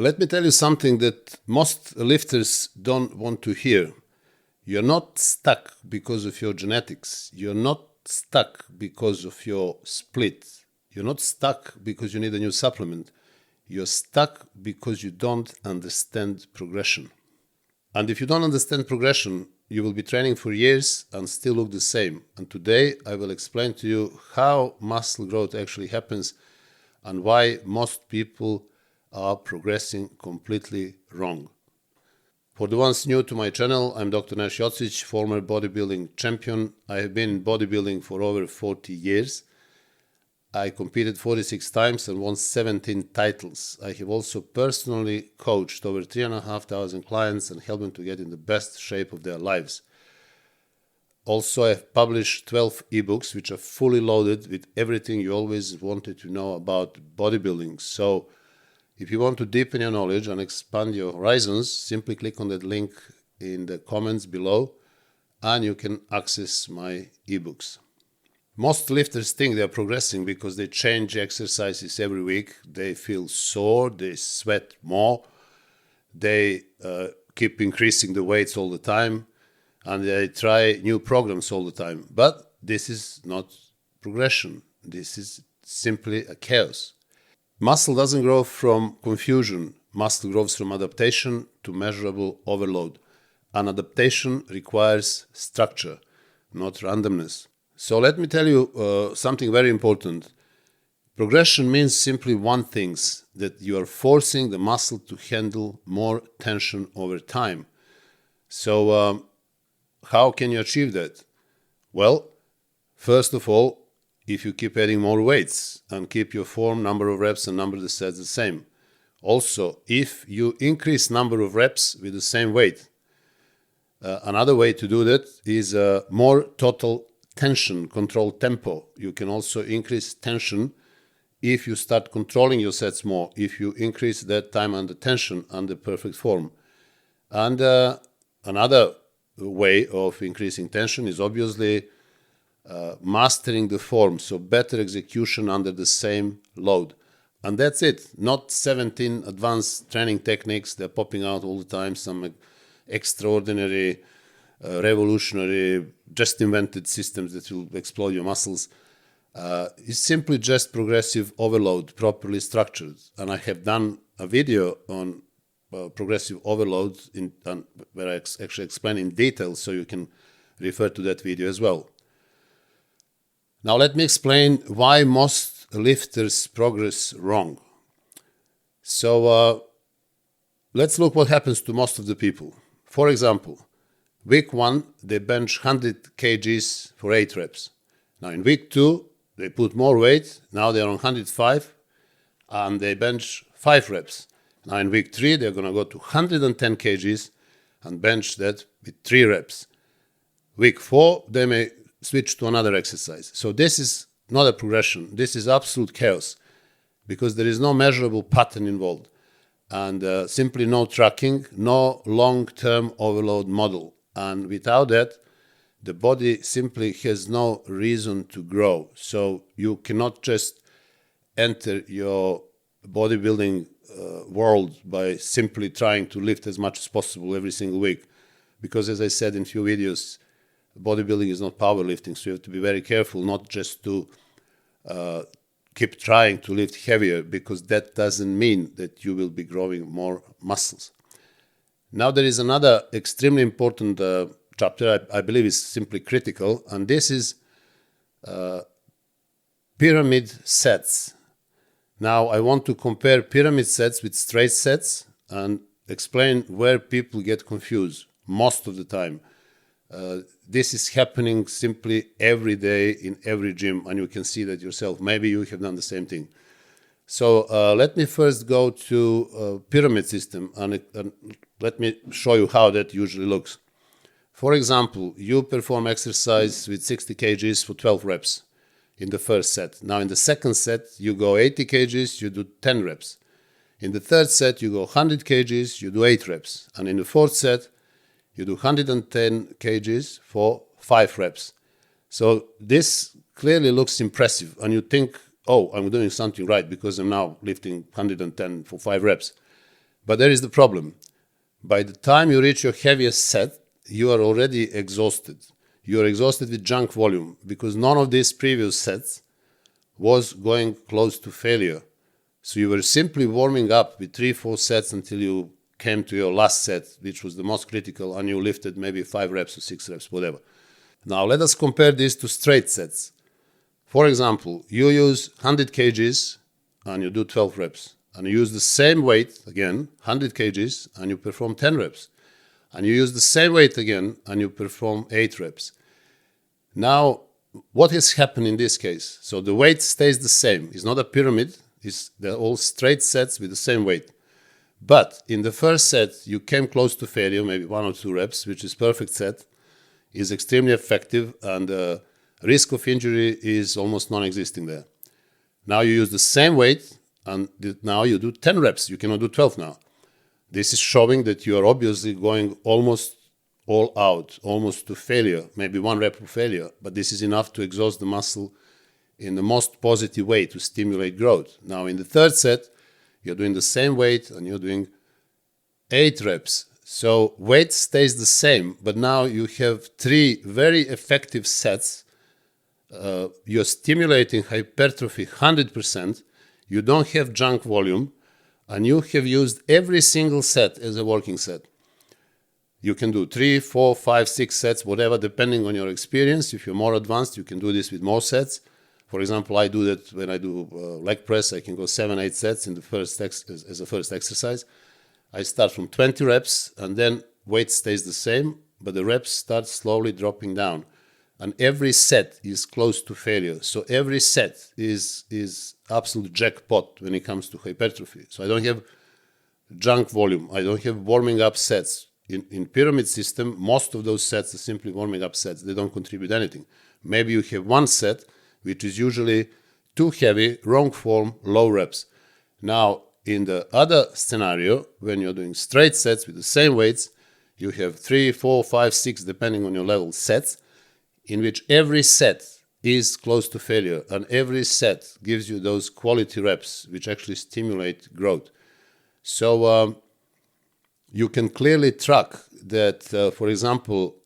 Let me tell you something that most lifters don't want to hear. You're not stuck because of your genetics. You're not stuck because of your split. You're not stuck because you need a new supplement. You're stuck because you don't understand progression. And if you don't understand progression, you will be training for years and still look the same. And today I will explain to you how muscle growth actually happens and why most people are progressing completely wrong. For the ones new to my channel, I'm Dr. Nash Jocic, former bodybuilding champion. I have been in bodybuilding for over 40 years. I competed 46 times and won 17 titles. I have also personally coached over 3,500 clients and helped them to get in the best shape of their lives. Also, I have published 12 ebooks which are fully loaded with everything you always wanted to know about bodybuilding. So, if you want to deepen your knowledge and expand your horizons, simply click on that link in the comments below and you can access my ebooks. Most lifters think they are progressing because they change exercises every week. They feel sore, they sweat more, they keep increasing the weights all the time, and they try new programs all the time. But this is not progression. This is simply a chaos. Muscle doesn't grow from confusion. Muscle grows from adaptation to measurable overload. And adaptation requires structure, not randomness. So let me tell you something very important. Progression means simply one thing, that you are forcing the muscle to handle more tension over time. So how can you achieve that? Well, first of all, if you keep adding more weights and keep your form, number of reps and number of sets the same. Also, if you increase number of reps with the same weight, another way to do that is more total tension, control tempo. You can also increase tension if you start controlling your sets more, if you increase that time under tension under perfect form. And another way of increasing tension is obviously mastering the form, so better execution under the same load. And that's it. Not 17 advanced training techniques that are popping out all the time, some extraordinary, revolutionary, just invented systems that will explode your muscles. It's simply just progressive overload, properly structured. And I have done a video on progressive overload where I actually explain in detail, so you can refer to that video as well. Now let me explain why most lifters progress wrong. So let's look what happens to most of the people. For example, week 1, they bench 100 kgs for 8 reps. Now in week 2, they put more weight. Now they're on 105 and they bench 5 reps. Now in week 3, they're going to go to 110 kgs and bench that with 3 reps. Week 4, they may switch to another exercise. So this is not a progression. This is absolute chaos because there is no measurable pattern involved and simply no tracking, no long-term overload model. And without that, the body simply has no reason to grow. So you cannot just enter your bodybuilding world by simply trying to lift as much as possible every single week. Because as I said in a few videos, bodybuilding is not powerlifting, so you have to be very careful not just to keep trying to lift heavier, because that doesn't mean that you will be growing more muscles. Now there is another extremely important chapter, I believe is simply critical, and this is pyramid sets. Now I want to compare pyramid sets with straight sets and explain where people get confused most of the time. This is happening simply every day in every gym, and you can see that yourself. Maybe you have done the same thing. So let me first go to pyramid system and let me show you how that usually looks. For example, you perform exercise with 60 kgs for 12 reps in the first set. Now in the second set, you go 80 kgs, you do 10 reps. In the third set, you go 100 kgs, you do 8 reps. And in the fourth set, you do 110 kgs for 5 reps. So this clearly looks impressive, and you think, oh, I'm doing something right because I'm now lifting 110 for 5 reps. But there is the problem. By the time you reach your heaviest set, you are already exhausted. You are exhausted with junk volume because none of these previous sets was going close to failure. So you were simply warming up with 3-4 sets until you came to your last set, which was the most critical, and you lifted maybe 5 reps or 6 reps, whatever. Now let us compare this to straight sets. For example, you use 100 kgs and you do 12 reps. And you use the same weight, again, 100 kgs, and you perform 10 reps. And you use the same weight again, and you perform 8 reps. Now, what has happened in this case? So the weight stays the same. It's not a pyramid. They're all straight sets with the same weight. But in the first set, you came close to failure, maybe 1 or 2 reps, which is perfect set, is extremely effective, and the risk of injury is almost non-existing there. Now you use the same weight, and now you do 10 reps. You cannot do 12 now. This is showing that you are obviously going almost all out, almost to failure, maybe 1 rep of failure, but this is enough to exhaust the muscle in the most positive way to stimulate growth. Now in the third set, you're doing the same weight and you're doing 8 reps. So weight stays the same, but now you have 3 very effective sets. You're stimulating hypertrophy 100%. You don't have junk volume, and you have used every single set as a working set. You can do 3, 4, 5, 6 sets, whatever, depending on your experience. If you're more advanced, you can do this with more sets. For example, I do that when I do leg press. I can go 7, 8 sets in the first as a first exercise. I start from 20 reps, and then weight stays the same, but the reps start slowly dropping down. And every set is close to failure. So every set is absolute jackpot when it comes to hypertrophy. So I don't have junk volume. I don't have warming up sets. In pyramid system, most of those sets are simply warming up sets. They don't contribute anything. Maybe you have 1 set, which is usually too heavy, wrong form, low reps. Now, in the other scenario, when you're doing straight sets with the same weights, you have 3, 4, 5, 6, depending on your level, sets, in which every set is close to failure, and every set gives you those quality reps which actually stimulate growth. So you can clearly track that, for example,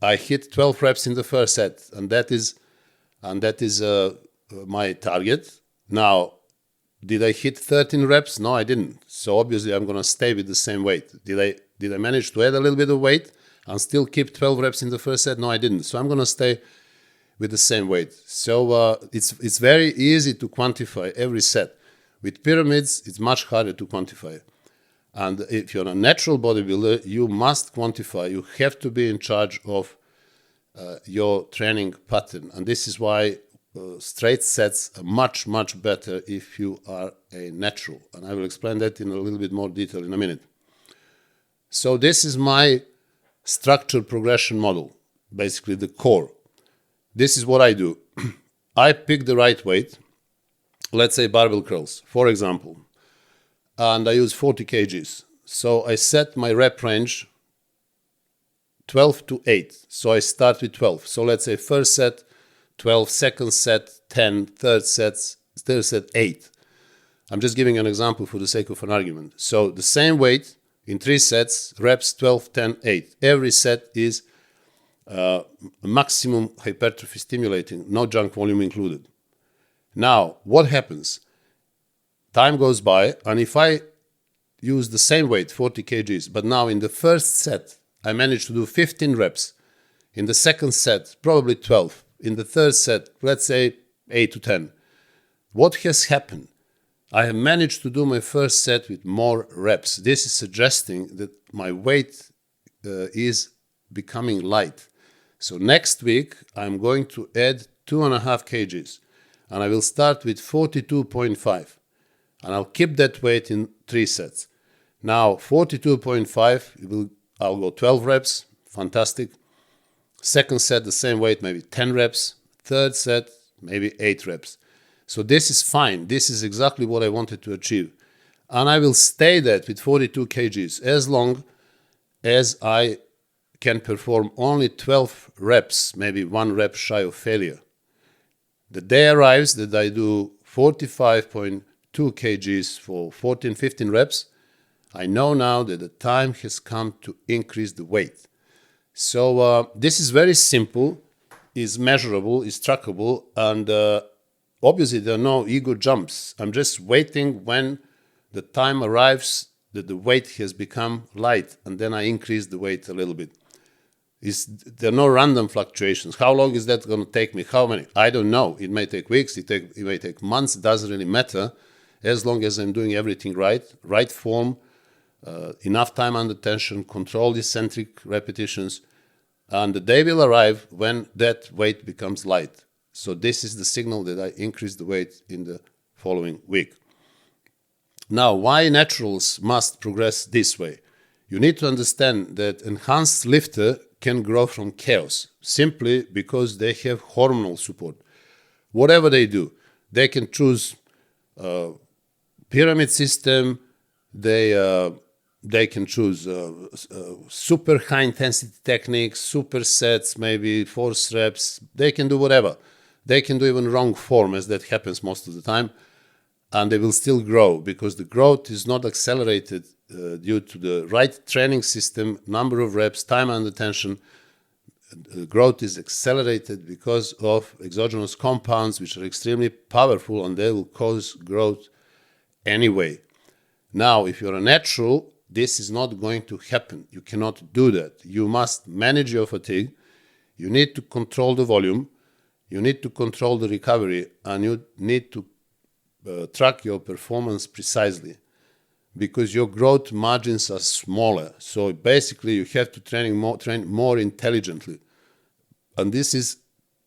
I hit 12 reps in the first set, and that is my target. Now, did I hit 13 reps? No, I didn't. So obviously I'm going to stay with the same weight. Did I manage to add a little bit of weight and still keep 12 reps in the first set? No, I didn't. So I'm going to stay with the same weight. So it's very easy to quantify every set. With pyramids, it's much harder to quantify. And if you're a natural bodybuilder, you must quantify. You have to be in charge of your training pattern. And this is why straight sets are much, much better if you are a natural. And I will explain that in a little bit more detail in a minute. So this is my structured progression model, basically the core. This is what I do. I pick the right weight, let's say barbell curls, for example, and I use 40 kgs. So I set my rep range 12 to 8. So I start with 12. So let's say first set, 12, second set, 10, third set, 8. I'm just giving an example for the sake of an argument. So the same weight in 3 sets, reps 12, 10, 8. Every set is maximum hypertrophy stimulating, no junk volume included. Now, what happens? Time goes by, and if I use the same weight, 40 kgs, but now in the first set, I managed to do 15 reps. In the second set, probably 12. In the third set, let's say 8 to 10. What has happened? I have managed to do my first set with more reps. This is suggesting that my weight is becoming light. So next week, I'm going to add 2.5 kgs. And I will start with 42.5. And I'll keep that weight in 3 sets. Now, 42.5, I'll go 12 reps. Fantastic. Second set, the same weight, maybe 10 reps. Third set, maybe 8 reps. So this is fine. This is exactly what I wanted to achieve. And I will stay that with 42 kgs as long as I can perform only 12 reps, maybe 1 rep shy of failure. The day arrives that I do 45.2 2 kgs for 14, 15 reps, I know now that the time has come to increase the weight. So this is very simple, is measurable, is trackable, and obviously there are no ego jumps. I'm just waiting when the time arrives that the weight has become light, and then I increase the weight a little bit. There are no random fluctuations. How long is that going to take me? How many? I don't know. It may take weeks, it may take months. It doesn't really matter, as long as I'm doing everything right form, enough time under tension, controlled eccentric repetitions, and the day will arrive when that weight becomes light. So this is the signal that I increase the weight in the following week. Now, why naturals must progress this way? You need to understand that enhanced lifter can grow from chaos simply because they have hormonal support. Whatever they do, they can choose pyramid system, they can choose super high intensity techniques, supersets, maybe force reps. They can do whatever. They can do even wrong form, as that happens most of the time, and they will still grow because the growth is not accelerated due to the right training system, number of reps, time under tension. The growth is accelerated because of exogenous compounds, which are extremely powerful, and they will cause growth anyway. Now, if you're a natural, this is not going to happen. You cannot do that. You must manage your fatigue. You need to control the volume. You need to control the recovery, and you need to track your performance precisely, because your growth margins are smaller. So basically, you have to train more intelligently. And this is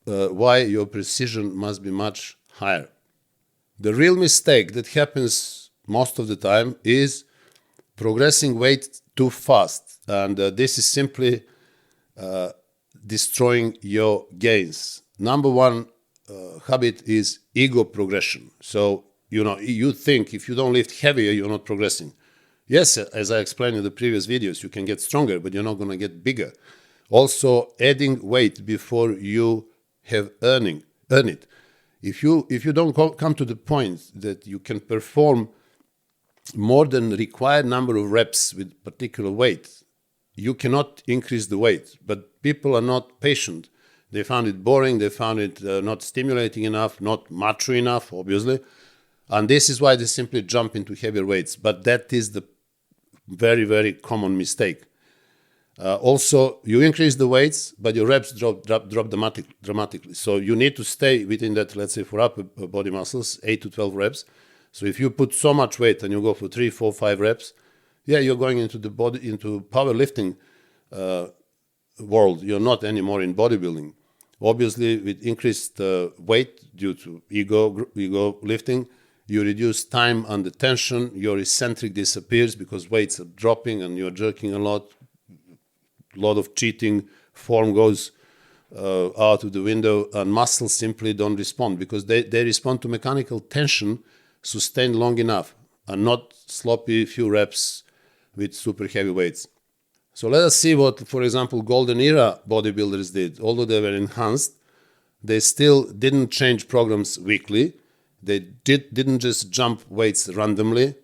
why your precision must be much higher. The real mistake that happens most of the time is progressing weight too fast. And this is simply destroying your gains. Number one habit is ego progression. So, you think if you don't lift heavier, you're not progressing. Yes, as I explained in the previous videos, you can get stronger, but you're not going to get bigger. Also, adding weight before you have earned it. If you don't come to the point that you can perform more than the required number of reps with particular weight, you cannot increase the weight. But people are not patient. They found it boring. They found it not stimulating enough, not macho enough, obviously. And this is why they simply jump into heavier weights. But that is the very, very common mistake. Also, you increase the weights, but your reps drop dramatically. So you need to stay within that, let's say, for upper body muscles, 8 to 12 reps. So if you put so much weight and you go for 3, 4, 5 reps, you're going into powerlifting world. You're not anymore in bodybuilding. Obviously, with increased weight due to ego lifting, you reduce time under tension, your eccentric disappears because weights are dropping and you're jerking a lot of cheating, form goes out of the window, and muscles simply don't respond because they respond to mechanical tension sustained long enough and not sloppy few reps with super heavy weights. So let us see what, for example, golden era bodybuilders did. Although they were enhanced, they still didn't change programs weekly. They didn't just jump weights randomly.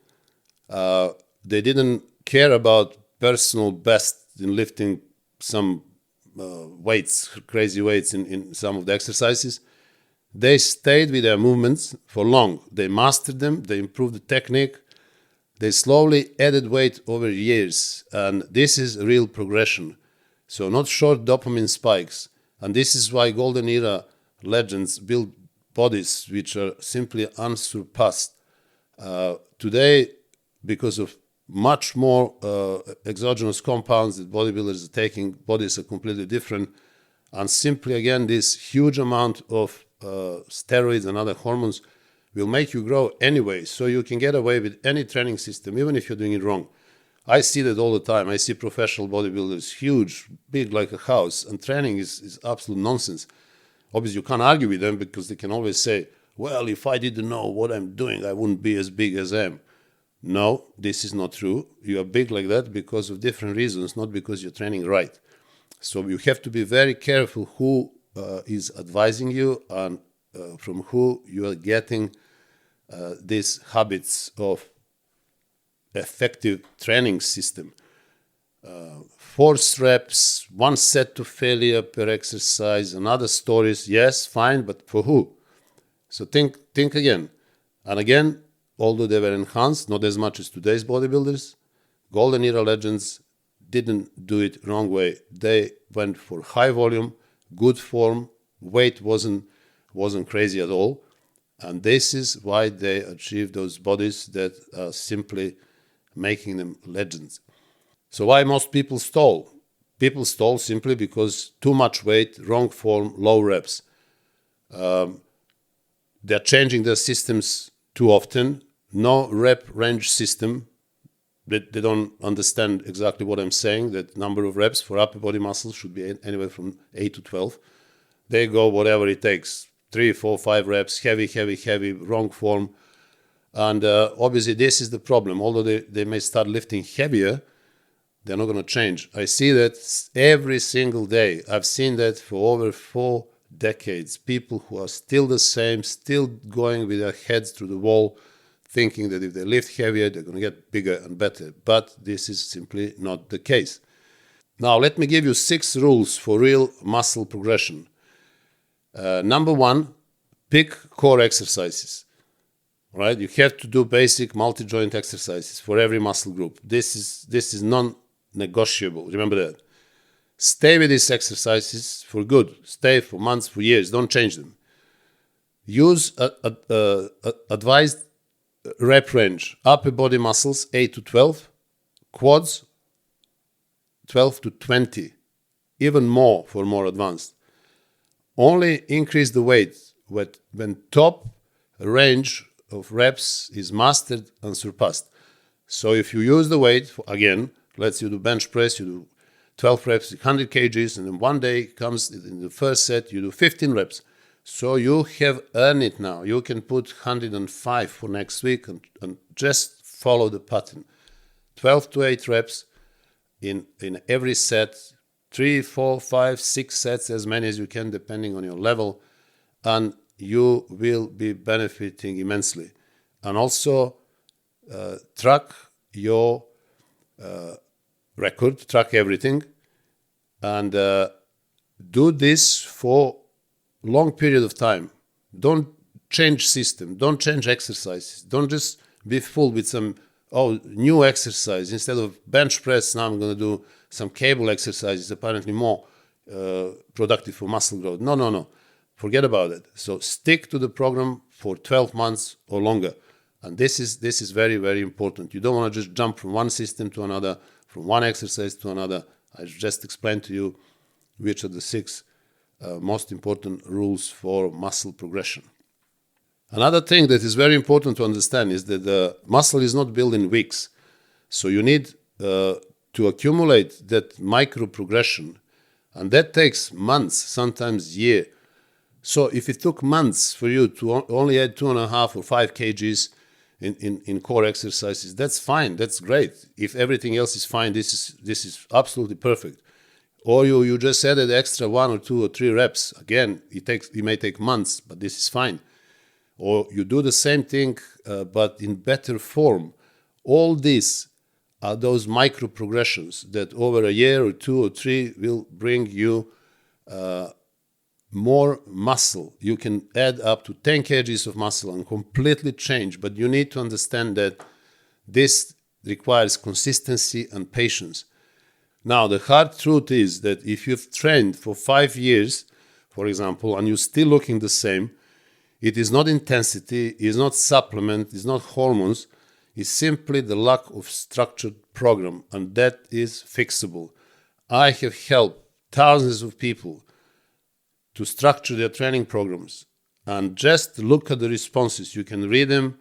They didn't care about personal best in lifting some crazy weights in some of the exercises. They stayed with their movements for long. They mastered them. They improved the technique. They slowly added weight over years. And this is real progression. So not short dopamine spikes. And this is why golden era legends build bodies which are simply unsurpassed. Today, because of much more exogenous compounds that bodybuilders are taking, bodies are completely different. And simply, again, this huge amount of steroids and other hormones will make you grow anyway. So you can get away with any training system, even if you're doing it wrong. I see that all the time. I see professional bodybuilders, huge, big like a house, and training is absolute nonsense. Obviously, you can't argue with them because they can always say, well, if I didn't know what I'm doing, I wouldn't be as big as I am. No, this is not true. You are big like that because of different reasons, not because you're training right. So you have to be very careful who is advising you and from who you are getting these habits of effective training system. 4 reps, 1 set to failure per exercise, and other stories. Yes, fine, but for who? So think again. And again, although they were enhanced, not as much as today's bodybuilders, golden era legends didn't do it wrong way. They went for high volume, good form, weight wasn't crazy at all. And this is why they achieved those bodies that are simply making them legends. So why most people stall? People stall simply because too much weight, wrong form, low reps. They're changing their systems too often. No rep range system. They don't understand exactly what I'm saying, that number of reps for upper body muscles should be anywhere from 8 to 12. They go whatever it takes, 3, 4, 5 reps, heavy, wrong form. And obviously this is the problem. Although they may start lifting heavier, they're not going to change. I see that every single day. I've seen that for over 4 decades. People who are still the same, still going with their heads through the wall, thinking that if they lift heavier, they're going to get bigger and better. But this is simply not the case. Now, let me give you 6 rules for real muscle progression. Number 1, pick core exercises. Right? You have to do basic multi-joint exercises for every muscle group. This is non-negotiable. Remember that. Stay with these exercises for good. Stay for months, for years. Don't change them. Use advised rep range. Upper body muscles, 8 to 12. Quads, 12 to 20. Even more for more advanced. Only increase the weight when top range of reps is mastered and surpassed. So if you use the weight, again, let's say you do bench press, you do 12 reps, 100 kgs, and then one day comes in the first set, you do 15 reps. So you have earned it now. You can put 105 for next week and just follow the pattern. 12 to 8 reps in every set, 3, 4, 5, 6 sets, as many as you can, depending on your level, and you will be benefiting immensely. And also track your record, track everything, and do this for long period of time. Don't change system, don't change exercises, don't just be fooled with some new exercise. Instead of bench press, now I'm going to do some cable exercises, apparently more productive for muscle growth. No. Forget about it. So stick to the program for 12 months or longer. And this is very, very important. You don't want to just jump from one system to another, from one exercise to another. I just explained to you which are the 6 most important rules for muscle progression. Another thing that is very important to understand is that the muscle is not built in weeks. So you need to accumulate that micro progression, and that takes months, sometimes year. So if it took months for you to only add 2.5 or 5 kgs in core exercises, that's fine, that's great. If everything else is fine, this is absolutely perfect. Or you just added extra 1 or 2 or 3 reps. Again, it may take months, but this is fine. Or you do the same thing, but in better form. All these are those micro progressions that over a year or 2 or 3 will bring you more muscle. You can add up to 10 kgs of muscle and completely change, but you need to understand that this requires consistency and patience. Now, the hard truth is that if you've trained for 5 years, for example, and you're still looking the same, it is not intensity, it is not supplement, it's not hormones, it's simply the lack of structured program, and that is fixable. I have helped thousands of people to structure their training programs, and just look at the responses. You can read them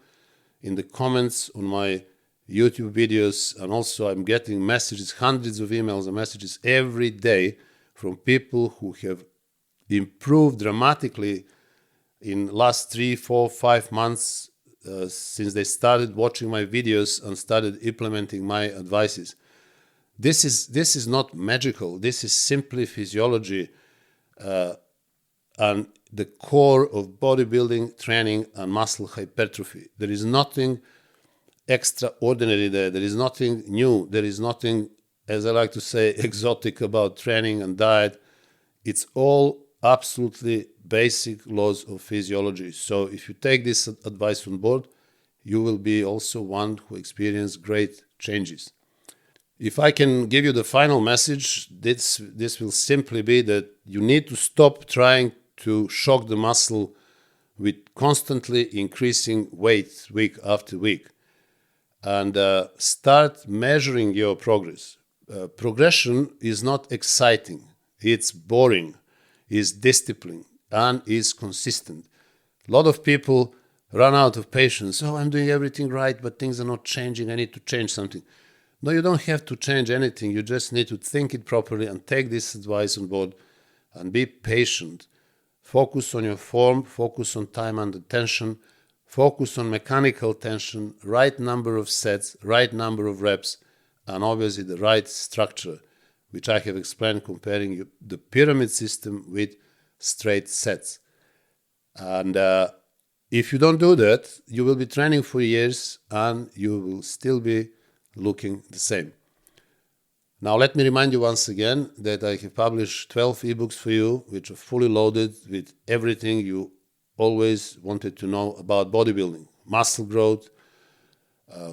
in the comments on my YouTube videos, and also I'm getting messages, hundreds of emails and messages every day from people who have improved dramatically in last 3, 4, 5 months since they started watching my videos and started implementing my advices. This is not magical. This is simply physiology, and the core of bodybuilding, training, and muscle hypertrophy. There is nothing extraordinary there. There is nothing new. There is nothing, as I like to say, exotic about training and diet. It's all absolutely basic laws of physiology. So if you take this advice on board, you will be also one who experience great changes. If I can give you the final message, this will simply be that you need to stop trying to shock the muscle with constantly increasing weight week after week, and start measuring your progress. Progression is not exciting, it's boring, is disciplined, and is consistent. A lot of people run out of patience. Oh, I'm doing everything right, but things are not changing. I need to change something. No, you don't have to change anything. You just need to think it properly and take this advice on board and be patient. Focus on your form, focus on time under tension, focus on mechanical tension, right number of sets, right number of reps, and obviously the right structure, which I have explained comparing the pyramid system with straight sets. And if you don't do that, you will be training for years and you will still be looking the same. Now, let me remind you once again that I have published 12 ebooks for you, which are fully loaded with everything you always wanted to know about bodybuilding: muscle growth,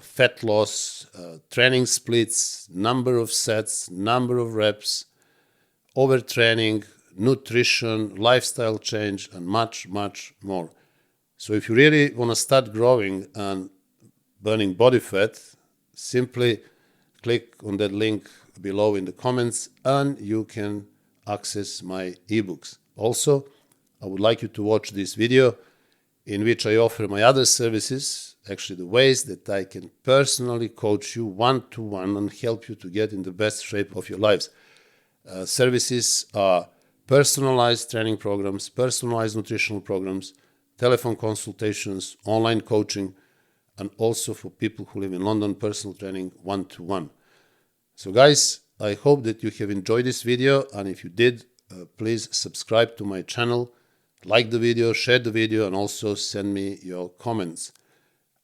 fat loss, training splits, number of sets, number of reps, overtraining, nutrition, lifestyle change, and much, much more. So if you really want to start growing and burning body fat, simply click on that link below in the comments and you can access my ebooks. Also, I would like you to watch this video in which I offer my other services, actually the ways that I can personally coach you one-to-one and help you to get in the best shape of your lives. Services are personalized training programs, personalized nutritional programs, telephone consultations, online coaching, and also for people who live in London, personal training one-to-one. So guys, I hope that you have enjoyed this video, and if you did, please subscribe to my channel, like the video, share the video, and also send me your comments.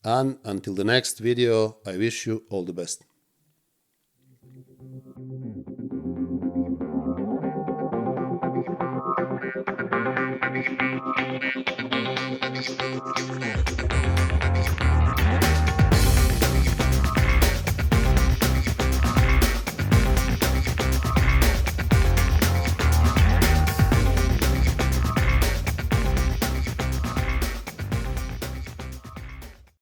And until the next video, I wish you all the best.